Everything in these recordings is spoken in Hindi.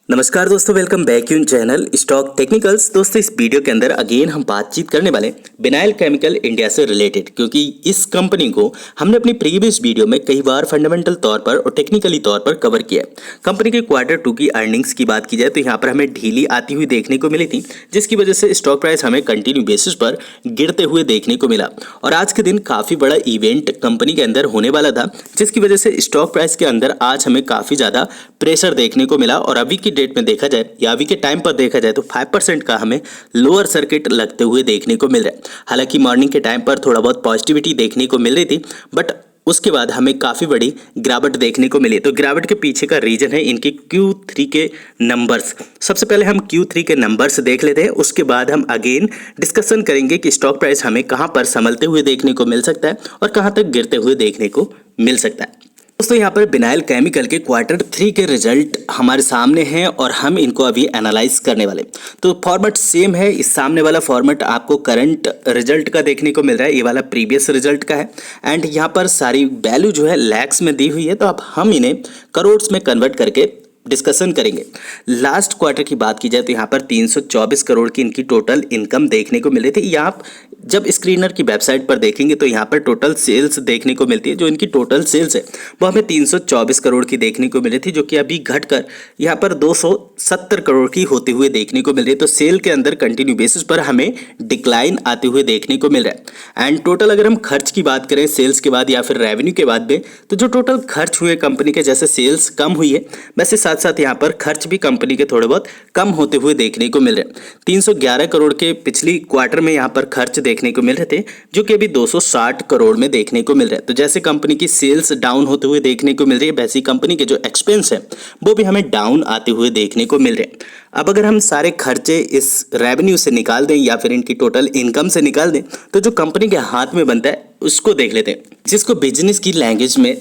नमस्कार दोस्तों, welcome back in channel stock technicals. दोस्तों, इस वीडियो के अंदर अगेन हम बातचीत करने वाले बिनाइल केमिकल इंडिया से रिलेटेड, क्योंकि इस कंपनी को हमने अपनी प्रीवियस वीडियो में कई बार फंडामेंटल तौर पर और टेक्निकली तौर पर कवर किया है। कंपनी के Q2 की अर्निंग्स की बात की जाए तो यहाँ पर हमें ढीली आती हुई देखने को मिली थी, जिसकी वजह से स्टॉक प्राइस हमें कंटिन्यू बेसिस पर गिरते हुए देखने को मिला। और आज के दिन काफ़ी बड़ा इवेंट कंपनी के अंदर होने वाला था, जिसकी वजह से स्टॉक प्राइस के अंदर आज हमें काफ़ी ज़्यादा प्रेशर देखने को मिला। और अभी की डेट में देखा जाए या अभी के टाइम पर देखा जाए तो 5% का हमें लोअर सर्किट लगते हुए देखने को मिल रहा है। हालांकि मॉर्निंग के टाइम पर थोड़ा बहुत पॉजिटिविटी देखने को मिल रही थी, बट उसके बाद हमें काफ़ी बड़ी गिरावट देखने को मिली। तो गिरावट के पीछे का रीजन है इनके Q3 के नंबर्स। सबसे पहले हम Q3 के नंबर्स देख लेते हैं, उसके बाद हम अगेन डिस्कशन करेंगे कि स्टॉक प्राइस हमें कहाँ पर संभलते हुए देखने को मिल सकता है और कहाँ तक गिरते हुए देखने को मिल सकता है। दोस्तों, यहाँ पर बिनाइल केमिकल के Q3 के रिजल्ट हमारे सामने हैं और हम इनको अभी एनालाइज करने वाले। तो फॉर्मेट सेम है, इस सामने वाला फॉर्मेट आपको करंट रिजल्ट का देखने को मिल रहा है, ये वाला प्रीवियस रिजल्ट का है। एंड यहाँ पर सारी वैल्यू जो है लैक्स में दी हुई है, तो अब हम इन्हें करोड़ में कन्वर्ट करके डिस्कशन करेंगे। लास्ट क्वार्टर की बात की जाए तो यहाँ पर 324 करोड़ की इनकी टोटल इनकम देखने को मिल रही थी। यहाँ जब स्क्रीनर की वेबसाइट पर देखेंगे तो यहाँ पर टोटल सेल्स देखने को मिलती है। जो इनकी टोटल सेल्स है वो हमें 324 करोड़ की देखने को मिल रही थी, जो कि अभी घटकर यहाँ पर 270 करोड़ की होते हुए देखने को मिल रही है। तो सेल के अंदर कंटिन्यू बेसिस पर हमें डिक्लाइन आते हुए देखने को मिल रहा है। एंड टोटल अगर हम खर्च की बात करें सेल्स के बाद या फिर रेवेन्यू के बाद में, तो जो टोटल खर्च हुए कंपनी के, जैसे सेल्स कम हुई है वैसे साथ साथ यहाँ पर खर्च भी कंपनी के थोड़े बहुत कम होते हुए देखने को मिल रहे हैं। 311 करोड़ के पिछली क्वार्टर में यहाँ पर खर्च देखने को मिल रहे थे, जो कि अभी 260 करोड़ में देखने को मिल रहा है। तो जैसे कंपनी की सेल्स डाउन होते हुए देखने को मिल रही है, वैसे ही कंपनी के जो एक्सपेंस है वो भी हमें डाउन आते हुए देखने को मिल रहे हैं। अब अगर हम सारे खर्चे इस रेवेन्यू से निकाल दें या फिर इनकी टोटल इनकम से निकाल दें, तो जो कंपनी के हाथ में बनता है उसको देख लेते हैं, जिसको बिजनेस की लैंग्वेज में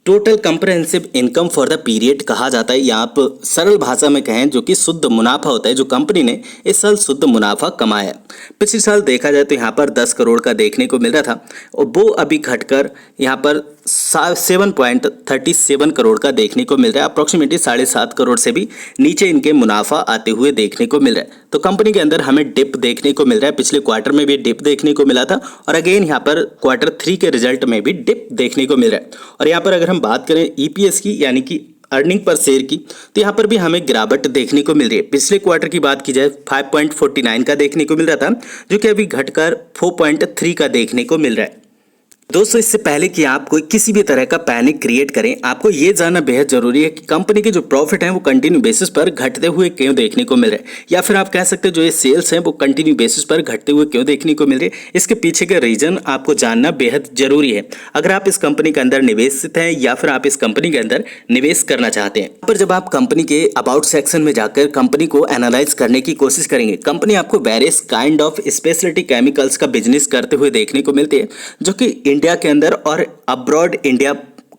total comprehensive income for the period कहा जाता है, या आप सरल भाषा में कहें जो कि शुद्ध मुनाफा होता है जो कंपनी ने इस साल शुद्ध मुनाफा कमाया है। पिछले साल देखा जाए तो यहाँ पर 10 करोड़ का देखने को मिल रहा था और वो अभी घटकर यहाँ पर 7.37 करोड़ का देखने को मिल रहा है। अप्रॉक्सीमेटली 7.5 करोड़ से भी नीचे इनके मुनाफा आते हुए देखने को मिल रहा है। तो कंपनी के अंदर हमें डिप देखने को मिल रहा है। पिछले क्वार्टर में भी डिप देखने को मिला था और अगेन यहाँ पर Q3 के रिजल्ट में भी डिप देखने को मिल रहा है। और यहाँ पर अगर हम बात करें EPS की, यानी कि अर्निंग पर शेयर की, तो यहाँ पर भी हमें गिरावट देखने को मिल रही है। पिछले क्वार्टर की बात की जाए 5.49 का देखने को मिल रहा था, जो कि अभी घटकर 4.3 का देखने को मिल रहा है। दोस्तों, इससे पहले कि आप कोई किसी भी तरह का पैनिक क्रिएट करें, आपको ये जानना बेहद जरूरी है कि कंपनी के जो प्रॉफिट हैं वो कंटिन्यू बेसिस पर घटते हुए क्यों देखने को मिल रहे हैं, या फिर आप कह सकते हैं जो ये सेल्स हैं वो कंटिन्यू बेसिस पर घटते हुए क्यों देखने को मिल रहे हैं। इसके पीछे का रीजन आपको जानना बेहद जरूरी है अगर आप इस कंपनी के अंदर निवेशित हैं या फिर आप इस कंपनी के अंदर निवेश करना चाहते हैं। पर जब आप कंपनी के अबाउट सेक्शन में जाकर कंपनी को एनालाइज करने की कोशिश करेंगे, कंपनी आपको various kind of speciality chemicals का बिजनेस करते हुए देखने को मिलती है, जो कि इंडिया के अंदर और अब्रॉड इंडिया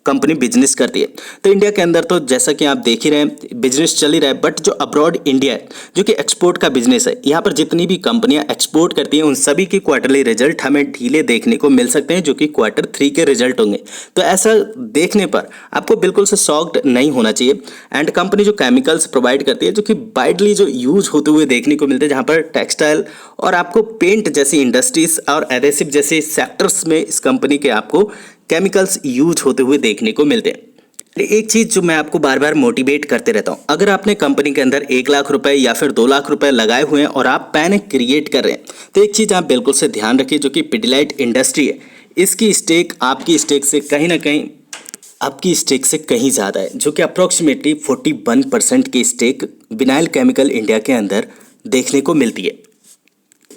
कंपनी बिजनेस करती है। तो इंडिया के अंदर तो जैसा कि आप देख ही रहे हैं बिजनेस चल ही रहा है, बट जो अब्रॉड इंडिया है जो कि एक्सपोर्ट का बिजनेस है, यहाँ पर जितनी भी कंपनियां एक्सपोर्ट करती हैं उन सभी की क्वार्टरली रिजल्ट हमें ढीले देखने को मिल सकते हैं, जो कि Q3 के रिजल्ट होंगे। तो ऐसा देखने पर आपको बिल्कुल से शॉक्ड नहीं होना चाहिए। एंड कंपनी जो केमिकल्स प्रोवाइड करती है जो कि वाइडली जो यूज होते हुए देखने को मिलते हैं, जहाँ पर टेक्सटाइल और आपको पेंट जैसी इंडस्ट्रीज और एडेसिव जैसे सेक्टर्स में इस कंपनी के आपको केमिकल्स यूज होते हुए देखने को मिलते हैं। एक चीज जो मैं आपको बार बार मोटिवेट करते रहता हूं, अगर आपने कंपनी के अंदर 1 लाख रुपए या फिर 2 लाख रुपए लगाए हुए हैं और आप पैनिक क्रिएट कर रहे हैं, तो एक चीज आप बिल्कुल से ध्यान रखिए, जो कि पिडिलाइट इंडस्ट्री है, इसकी स्टेक आपकी स्टेक से कहीं ना कहीं आपकी स्टेक से कहीं ज़्यादा है, जो कि अप्रॉक्सीमेटली 41% की स्टेक बिनाइल केमिकल इंडिया के अंदर देखने को मिलती है।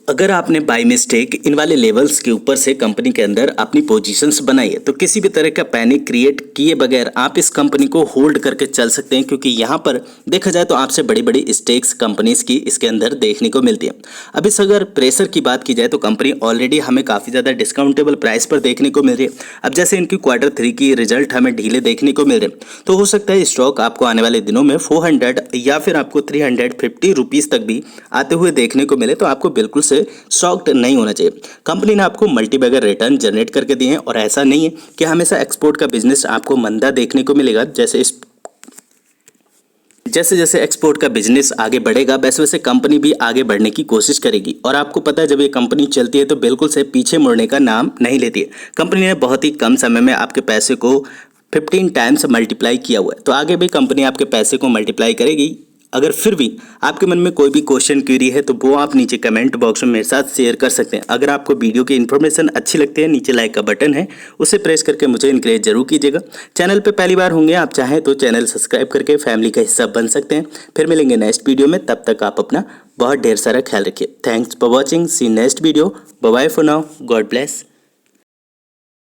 अगर आपने बाय मिस्टेक इन वाले लेवल्स के ऊपर से कंपनी के अंदर अपनी पोजीशंस बनाई है, तो किसी भी तरह का पैनिक क्रिएट किए बगैर आप इस कंपनी को होल्ड करके चल सकते हैं, क्योंकि यहाँ पर देखा जाए तो आपसे बड़ी बड़ी स्टेक्स कंपनीज की इसके अंदर देखने को मिलती है। अब इस अगर प्रेशर की बात की जाए तो कंपनी ऑलरेडी हमें काफ़ी ज़्यादा डिस्काउंटेबल प्राइस पर देखने को मिल रही है। अब जैसे इनकी Q3 की रिजल्ट हमें ढीले देखने को मिल रहे हैं, तो हो सकता है स्टॉक आपको आने वाले दिनों में 400 या फिर आपको 350 रुपीज़ तक भी आते हुए देखने को मिले। तो आपको बिल्कुल से शॉक्ड नहीं होना चाहिए। कंपनी ने आपको मल्टीबैगर रिटर्न जनरेट करके दिए हैं और ऐसा नहीं है कि हमेशा एक्सपोर्ट का बिजनेस आपको मंदा देखने को मिलेगा। जैसे इस जैसे जैसे एक्सपोर्ट का बिजनेस आगे बढ़ेगा वैसे वैसे कंपनी भी आगे बढ़ने की कोशिश करेगी। और आपको पता है जब ये कंपनी चलती है तो बिल्कुल से पीछे मुड़ने का नाम नहीं लेती है। कंपनी ने बहुत ही कम समय में आपके पैसे को 15 टाइम्स मल्टीप्लाई किया हुआ है, तो आगे भी कंपनी आपके पैसे को मल्टीप्लाई करेगी। अगर फिर भी आपके मन में कोई भी क्वेश्चन क्वेरी है तो वो आप नीचे कमेंट बॉक्स में मेरे साथ शेयर कर सकते हैं। अगर आपको वीडियो की इन्फॉर्मेशन अच्छी लगती है, नीचे लाइक का बटन है उसे प्रेस करके मुझे इनकरेज जरूर कीजिएगा। चैनल पे पहली बार होंगे आप चाहें तो चैनल सब्सक्राइब करके फैमिली का हिस्सा बन सकते हैं। फिर मिलेंगे नेक्स्ट वीडियो में, तब तक आप अपना बहुत ढेर सारा ख्याल रखिए। Thanks for watching, see next video, bye bye for now, God bless.